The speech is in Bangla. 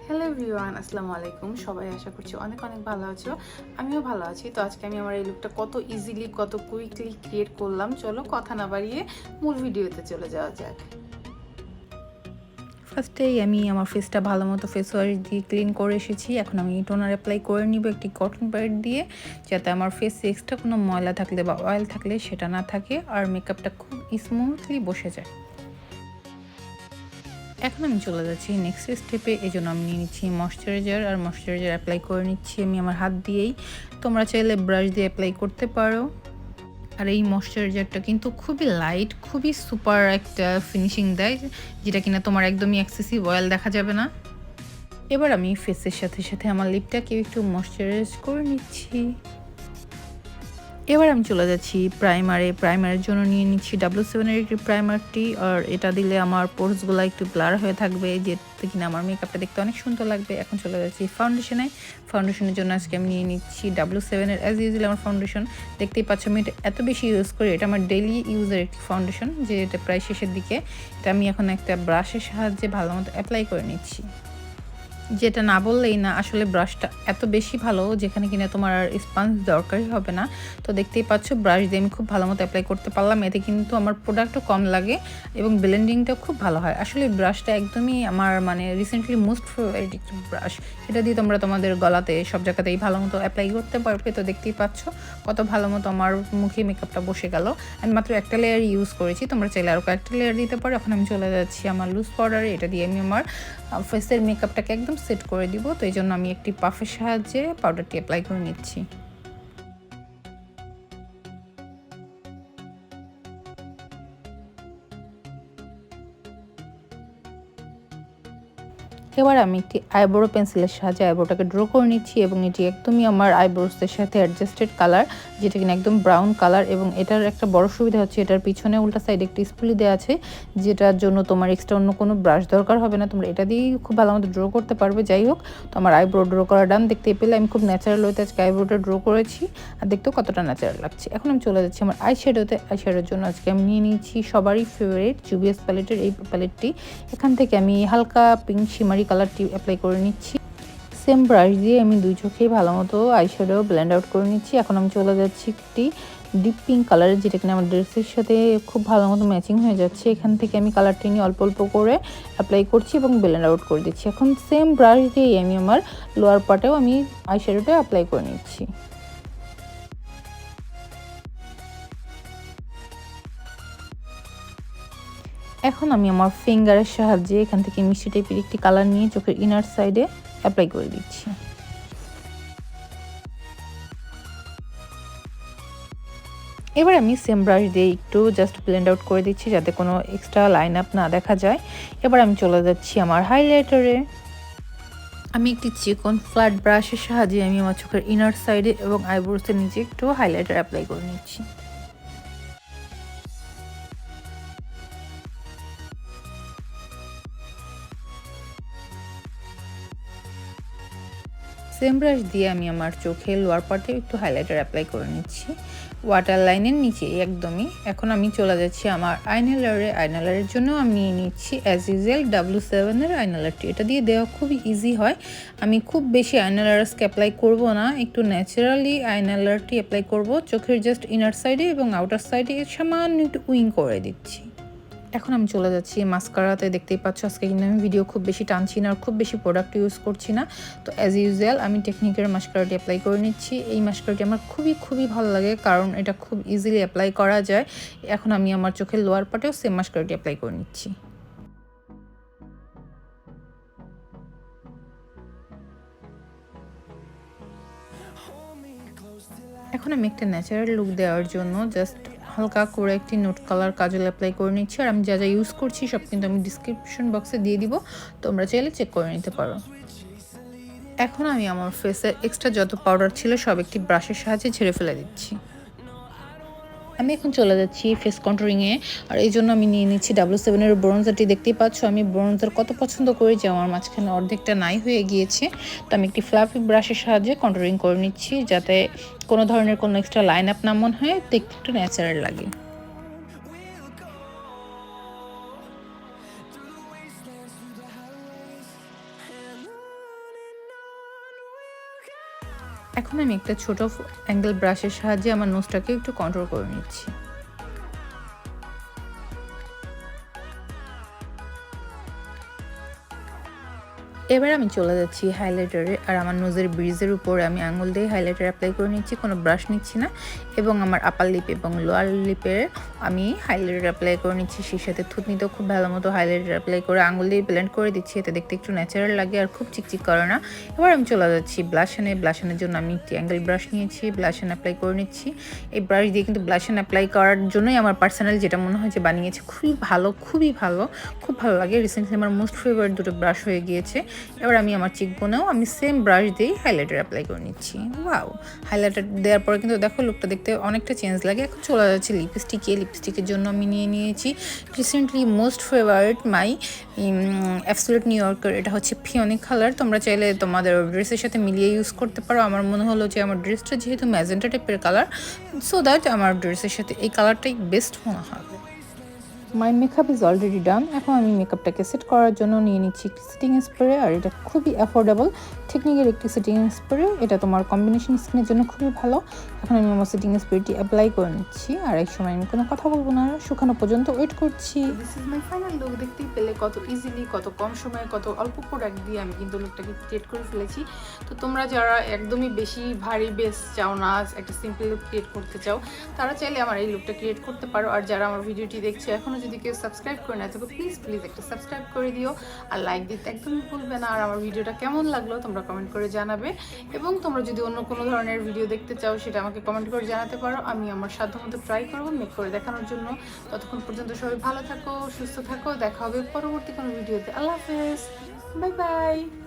হ্যালো এভরিওয়ান, আসসালামু আলাইকুম। সবাই আশা করছি অনেক অনেক ভালো আছো। আমিও ভালো আছি। তো আজকে আমি আমার এই লুকটা কত ইজিলি কত কুইকলি ক্রিয়েট করলাম, চলো কথা না বাড়িয়ে মূল ভিডিওতে চলে যাওয়া যাক। ফার্স্টেই আমি আমার ফেসটা ভালো মতো ফেস ওয়াশ দিয়ে ক্লিন করে এসেছি। এখন আমি টোনার অ্যাপ্লাই করে নিব একটি কটন প্যাড দিয়ে, যাতে আমার ফেসে এক্সট্রা কোনো ময়লা থাকলে বা অয়েল থাকলে সেটা না থাকে আর মেকআপটা খুব স্মুথলি বসে যায়। এখন আমি চলে যাচ্ছি নেক্সট স্টেপে। এই জন্য আমি নিয়ে নিচ্ছি ময়েশ্চারাইজার, আর ময়েশ্চারাইজার অ্যাপ্লাই করে নিচ্ছি আমি আমার হাত দিয়েই। তোমরা চাইলে ব্রাশ দিয়ে অ্যাপ্লাই করতে পারো। আর এই ময়েশ্চারাইজারটা কিন্তু খুবই লাইট, খুবই সুপার একটা ফিনিশিং দেয়, যেটা কিনা তোমার একদমই এক্সেসিভ অয়েল দেখা যাবে না। এবার আমি ফেসের সাথে সাথে আমার লিপটাকে একটু ময়েশ্চারাইজ করে নিচ্ছি। এবার আমি চলে যাচ্ছি প্রাইমারের জন্য নিয়ে নিচ্ছি W7 এর একটি প্রাইমারটি। আর এটা দিলে আমার পোর্সগুলো একটু ব্লার হয়ে থাকবে, যেতে কিনা আমার মেকআপটা দেখতে অনেক সুন্দর লাগবে। এখন চলে যাচ্ছি ফাউন্ডেশনের জন্য আজকে আমি নিয়ে নিচ্ছি W7 এর অ্যাজ ইউজুয়াল আমার ফাউন্ডেশন। দেখতেই পাচ্ছ আমি এটা এত বেশি ইউজ করি, এটা আমার ডেইলি ইউজের একটি ফাউন্ডেশন, যে এটা প্রায় শেষের দিকে। এটা আমি এখন একটা ব্রাশের সাহায্যে ভালো মতো অ্যাপ্লাই করে নিচ্ছি। যেটা না বললেই না, আসলে ব্রাশটা এত বেশি ভালো যেখানে কিনা তোমার আর স্পঞ্জ দরকারই হবে না। তো দেখতেই পাচ্ছ ব্রাশ দিয়ে আমি খুব ভালো মতো অ্যাপ্লাই করতে পারলাম। এতে কিন্তু আমার প্রোডাক্টও কম লাগে এবং ব্লেন্ডিংটাও খুব ভালো হয়। আসলে ব্রাশটা একদমই আমার রিসেন্টলি মোস্ট ফেভারিট একটি ব্রাশ। এটা দিয়ে তোমরা তোমাদের গলাতে সব জায়গাতেই ভালো মতো অ্যাপ্লাই করতে পারবে। তো দেখতেই পাচ্ছ কত ভালো মতো আমার মুখে মেকআপটা বসে গেল। আমি মাত্র একটা লেয়ার ইউজ করেছি, তোমরা চাইলে আরও কয়েকটা লেয়ার দিতে পারো। এখন আমি চলে যাচ্ছি আমার লুজ পাউডারে। এটা দিয়ে আমি আমার ফেসের মেকআপটাকে একদম সেট করে দিব। তো এই জন্য আমি একটি পাফের সাহায্যে পাউডারটি অ্যাপ্লাই করে নিচ্ছি। এবার আমি একটি আইব্রো পেন্সিলের সাহায্যে আইব্রোটাকে ড্র করে নিচ্ছি, এবং এটি একদমই আমার আইব্রোসের সাথে অ্যাডজাস্টেড কালার, যেটা কিনা একদম ব্রাউন কালার। এবং এটার একটা বড় সুবিধা হচ্ছে এটার পিছনে উল্টা সাইডে একটি স্পুলি দেওয়া আছে, যেটার জন্য তোমার এক্সট্রা অন্য কোনো ব্রাশ দরকার হবে না। তোমরা এটা দিয়েই খুব ভালো মতো ড্র করতে পারবে। যাই হোক, তো আমার আইব্রো ড্র করা ডান। দেখতে পেলে আমি খুব ন্যাচারাল হইতে আজকে আইব্রোটা ড্র করেছি, আর দেখতেও কতটা ন্যাচারাল লাগছে। এখন আমি চলে যাচ্ছি আমার আইশ্যাডোর জন্য আজকে আমি নিয়ে নিয়েছি সবারই ফেভারিট জুবিয়াস প্যালেটের এই প্যালেটটি। এখান থেকে আমি হালকা পিঙ্ক শিমারি কালারটি অ্যাপ্লাই করে নিচ্ছি। সেম ব্রাশ দিয়ে আমি দুই চোখেই ভালো মতো আইশ্যাডো ব্লেন্ড আউট করে নিচ্ছি। এখন আমি চলে যাচ্ছি একটি ডিপ পিঙ্ক কালারের, যেটা কিনা আমার ড্রেসের সাথে খুব ভালো মতো ম্যাচিং হয়ে যাচ্ছে। এখান থেকে আমি কালারটি নিয়ে অল্প অল্প করে অ্যাপ্লাই করছি এবং ব্লেন্ড আউট করে দিচ্ছি। এখন সেম ব্রাশ দিয়েই আমি আমার লোয়ার পার্টেও আমি আইশ্যাডোটা অ্যাপ্লাই করে নিচ্ছি। এখন আমি আমার ফিঙ্গারের সাহায্যে এখান থেকে মিষ্টি টাইপের একটি কালার নিয়ে চোখের ইনার সাইডে অ্যাপ্লাই করে দিচ্ছি। এবার আমি সেম ব্রাশ দিয়ে একটু জাস্ট ব্লেন্ড আউট করে দিচ্ছি, যাতে কোনো এক্সট্রা লাইন আপ না দেখা যায়। এবার আমি চলে যাচ্ছি আমার হাইলাইটারে। আমি একটি চিকন ফ্ল্যাট ব্রাশের সাহায্যে আমি আমার চোখের ইনার সাইডে এবং আইব্রোসের নিচে একটু হাইলাইটার অ্যাপ্লাই করে নিচ্ছি। সেম ব্রাশ দিয়ে আমি আমার চোখের লোয়ার পার্টে একটু হাইলাইটার অ্যাপ্লাই করে নিচ্ছি, ওয়াটার লাইনের নিচে একদমই। এখন আমি চলে যাচ্ছি আমার আইনালারের জন্য আমি নিয়ে নিচ্ছি অ্যাজ ইউজুয়াল W7 এর আইনালারটি। এটা দিয়ে দেওয়া খুবই ইজি হয়। আমি খুব বেশি আইনালারসকে অ্যাপ্লাই করব না, একটু ন্যাচারালি আইনালারটি অ্যাপ্লাই করব চোখের জাস্ট ইনার সাইডে এবং আউটার সাইডে সামান্য একটু উইং করে দিচ্ছি। এখন আমি চলে যাচ্ছি মাস্কারাতে। দেখতেই পাচ্ছ আজকে কিন্তু আমি ভিডিও খুব বেশি টানছি না আর খুব বেশি প্রোডাক্ট ইউজ করছি না। তো অ্যাজ ইউজুয়াল আমি টেকনিকের মাস্কারাটি অ্যাপ্লাই করে নিচ্ছি। এই মাস্কারাটি আমার খুবই ভালো লাগে, কারণ এটা খুব ইজিলি অ্যাপ্লাই করা যায়। এখন আমি আমার চোখের লোয়ার পার্টেও সেম মাস্কারাটি অ্যাপ্লাই করে নিচ্ছি। এখন আমি একটা ন্যাচারাল লুক দেওয়ার জন্য জাস্ট হালকা করে একটি নোট কালার কাজল অ্যাপ্লাই করে নিচ্ছি। আর আমি যা যা ইউজ করছি সব কিন্তু আমি ডিসক্রিপশন বক্সে দিয়ে দিব, তোমরা চাইলে চেক করে নিতে পারো। এখন আমি আমার ফেসের এক্সট্রা যত পাউডার ছিল সব একটি ব্রাশের সাহায্যে ঝেড়ে ফেলে দিচ্ছি। আমি এখন চলে যাচ্ছি ফেস কন্ট্রোরিংয়ে। আর এই জন্য আমি নিয়ে নিচ্ছি W7 এর ব্রোঞ্জারটি। দেখতেই পাচ্ছ আমি ব্রোঞ্জার কত পছন্দ করি, যে আমার মাঝখানে অর্ধেকটা নাই হয়ে গিয়েছে। তো আমি একটি ফ্লাফি ব্রাশের সাহায্যে কন্ট্রোরিং করে নিচ্ছি, যাতে কোনো ধরনের কোনো এক্সট্রা লাইন আপ না মনে হয়, দেখতে একটু ন্যাচারাল লাগে। এখন আমি একটা ছোট অ্যাঙ্গেল ব্রাশের সাহায্যে আমার নোজটাকে একটু কন্ট্রোল করে নিচ্ছি। এবার আমি চলে যাচ্ছি হাইলাইটারে, আর আমার নোজের ব্রিজের উপরে আমি আঙুল দিয়ে হাইলাইটার অ্যাপ্লাই করে নিচ্ছি, কোনো ব্রাশ নিচ্ছি না। এবং আমার আপার লিপ এবং লোয়ার লিপে আমি হাইলাইটার অ্যাপ্লাই করে নিচ্ছি, সেই সাথে থুতনিতেও খুব ভালো মতো হাইলাইটার অ্যাপ্লাই করে আঙুল দিয়ে ব্লেন্ড করে দিচ্ছি, এতে দেখতে একটু ন্যাচারাল লাগে আর খুব চিকচিক করে না। এবার আমি চলে যাচ্ছি ব্লাশনে। ব্লাশনের জন্য আমি একটি অ্যাঙ্গেল ব্রাশ নিয়েছি, ব্লাশন অ্যাপ্লাই করে নিচ্ছি। এই ব্রাশ দিয়ে কিন্তু ব্লাশন অ্যাপ্লাই করার জন্যই আমার পার্সোনালি যেটা মনে হয় যে বানিয়েছে খুবই ভালো, খুব ভালো লাগে। রিসেন্টলি আমার মোস্ট ফেভারিট দুটো ব্রাশ হয়ে গিয়েছে। এবার আমি আমার চিকবোনেও আমি সেম ব্রাশ দিয়েই হাইলাইটার অ্যাপ্লাই করে নিচ্ছি। ওয়াও, হাইলাইটার দেওয়ার পরে কিন্তু দেখো লুকটা দেখতে অনেকটা চেঞ্জ লাগে। এখন চলে যাচ্ছে লিপস্টিকের জন্য আমি নিয়েছি রিসেন্টলি মোস্ট ফেভারিট মাই অ্যাবসলিউট নিউ ইয়র্কের। এটা হচ্ছে ফিওনিক কালার, তোমরা চাইলে তোমাদের ড্রেসের সাথে মিলিয়ে ইউজ করতে পারো। আমার মনে হলো যে আমার ড্রেসটা যেহেতু ম্যাজেন্টা টাইপের কালার, সো দ্যাট আমার ড্রেসের সাথে এই কালারটাই বেস্ট মনে হবে। মাই মেকআপ ইজ অলরেডি ডান। এখন আমি মেকআপটাকে সেট করার জন্য নিয়ে নিচ্ছি একটি সেটিং স্প্রে, আর এটা খুবই অ্যাফোর্ডেবল টেকনিকের একটি সেটিং স্প্রে। এটা তোমার কম্বিনেশন স্কিনের জন্য খুবই ভালো। এখন আমি আমার সেটিং স্প্রেটি অ্যাপ্লাই করে নিচ্ছি, আর এক সময় আমি কোনো কথা বলবো না, শুকানো পর্যন্ত ওয়েট করছি। This is my final look. দেখতেই পেলে কত ইজিলি, কত কম সময়ে, কত অল্প প্রোডাক্ট দিয়ে আমি কিন্তু লুকটাকে ক্রিয়েট করে ফেলেছি। তো তোমরা যারা একদমই বেশি ভারী বেস চাও না, একটা সিম্পল লুক ক্রিয়েট করতে চাও, তারা চাইলে আমার এই লুকটা ক্রিয়েট করতে পারো। আর যারা আমার ভিডিওটি দেখছে এখনও যদি কেউ সাবস্ক্রাইব করে না থাকো, প্লিজ একটা সাবস্ক্রাইব করে দিও, আর লাইক দিতে একদমই ভুলবে না। আর আমার ভিডিওটা কেমন লাগলো তোমরা কমেন্ট করে জানাবে, এবং তোমরা যদি অন্য কোনো ধরনের ভিডিও দেখতে চাও সেটা আমাকে কমেন্ট করে জানাতে পারো। আমি আমার সাধ্যমতো ট্রাই করবো মেক করে দেখানোর জন্য। ততক্ষণ পর্যন্ত সবাই ভালো থাকো, সুস্থ থাকো, দেখা হবে পরবর্তী কোনো ভিডিওতে। আল্লাহ হাফেজ, বাই বাই।